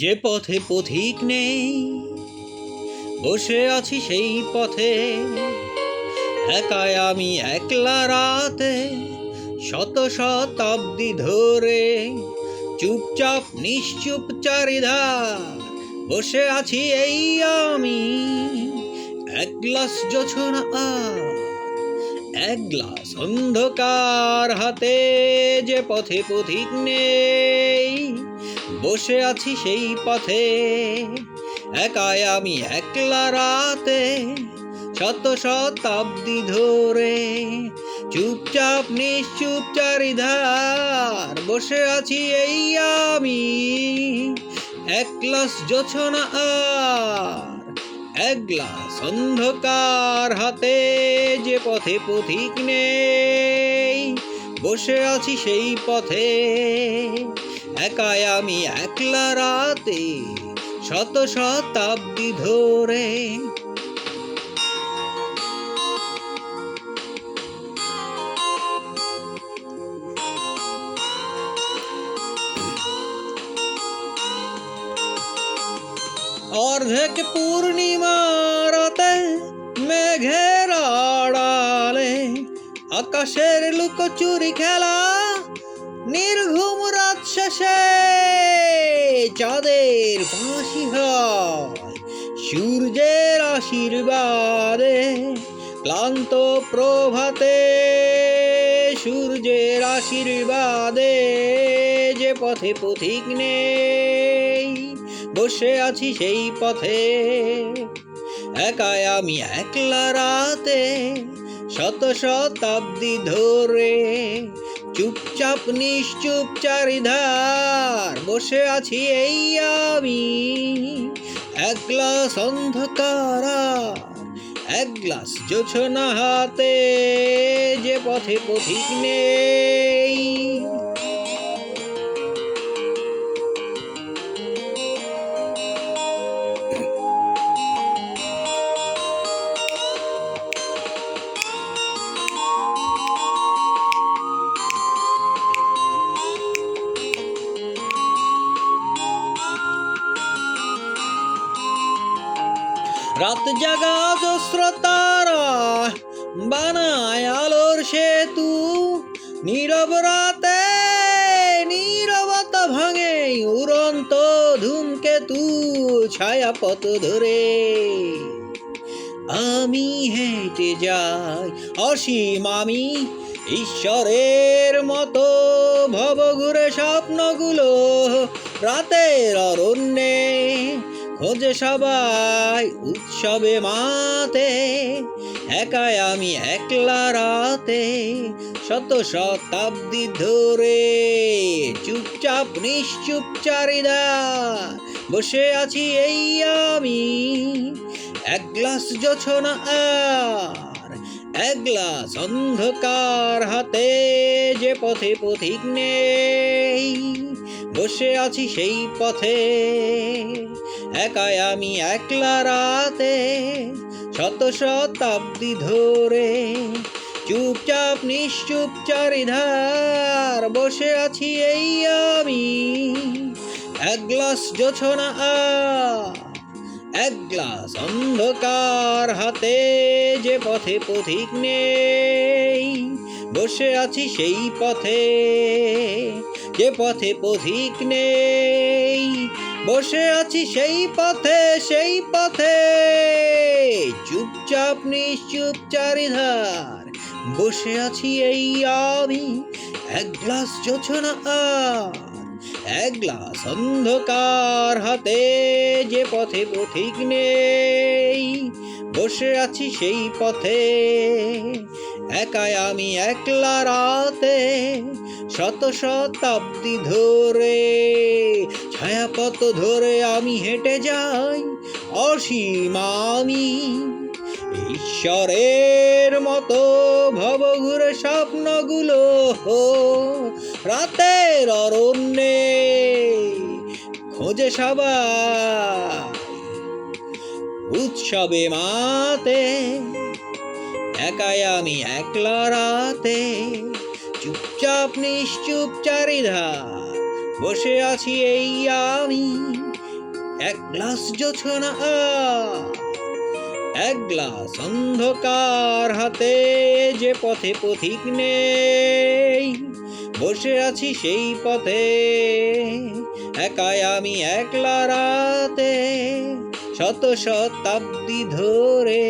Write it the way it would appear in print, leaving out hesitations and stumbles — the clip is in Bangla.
যে পথে পথিক নেই, বসে আছি সেই পথে, একাই আমি একলা রাতে, শত শতাব্দী ধরে চুপচাপ নিশ্চুপ চারিধার বসে আছি এই আমি। এক গ্লাস জোছনা আর এক গ্লাস অন্ধকার হাতে, যে পথে পথিক নেই, বসে আছি সেই পথে, একাই আমি একলা রাতে, শত শতাব্দী ধরে চুপচাপ নিশ্চুপ চারিধার বসে আছি এই আমি। এক গ্লাস জোছনা আর এক গ্লাস অন্ধকার হাতে, যে পথে পথিক নেই, বসে আছি সেই পথে, একাই আমি একলা রাতে, শত শতাব্দী ধরে। অর্ধেক পূর্ণিমা রাতে মেঘের আড়ালে আকাশের লুকোচুরি খেলা, নির্ঘুম রাত শেষে চাঁদের ফাঁসি হয় সূর্যের আশীর্বাদে, ক্লান্ত প্রভাতে সূর্যের আশীর্বাদে, যে পথে পথিক নেই, বসে আছি সেই পথে, একাই আমি একলা রাতে, শত শতাব্দী ধরে চুপচাপ নিশ্চুপ চারিধার বসে আছি এই আমি। এক গ্লাস অন্ধকার এক গ্লাস জোছনা হাতে, যে পথে পথিক নেই। রাত জাগা অজস্র তারা বানায় আলোর সেতু, নীরব রাতে নীরবতা ভাঙে উড়ন্ত ধূমকেতু, ছায়াপথ ধরে আমি হেঁটে যাই অসীম আমি, ঈশ্বরের মতো ভবঘুরে স্বপ্নগুলো রাতের অরণ্যে খোঁজে সবাই উৎসবে মাতে, একাই আমি একলা রাতে, শত শতাব্দী ধরে চুপচাপ নিশ্চুপ চারিধার বসে আছি এই আমি। এক গ্লাস জোছনা আর এক গ্লাস অন্ধকার হাতে, যে পথে পথিক নেই, বসে আছি সেই পথে, একাই আমি একলা রাতে, শত শতাব্দী ধরে চুপচাপ নিশ্চুপ চারিধার বসে আছি এই আমি। এক গ্লাস জোছনা আর এক গ্লাস অন্ধকার হাতে, যে পথে পথিক নেই, বসে আছি সেই পথে, যে পথে পথিক নেই, বসে আছি সেই পথে, সেই পথে চুপচাপ নিশ্চুপ চারিধার বসে আছি এই আমি। এক গ্লাস জোছনা আর এক গ্লাস অন্ধকার হাতে, যে পথে পথিক নেই, বসে আছি সেই পথে, একাই আমি একলা রাতে, শত শতাব্দী ধরে ছায়াপথ ধরে আমি হেঁটে যাই অসীম আমি, ঈশ্বরের মতো ভবঘুরে স্বপ্নগুলো রাতের অরণ্যে খোঁজে সবাই উৎসবে মাতে, একাই আমি একলা রাতে, চুপচাপ নিশ্চুপ চারিধার বসে আছি এই আমি। এক গ্লাস জোছনা, এক গ্লাস অন্ধকার হাতে, যে পথে পথিক নেই, বসে আছি সেই পথে, একাই আমি একলা রাতে, শত শতাব্দী ধরে।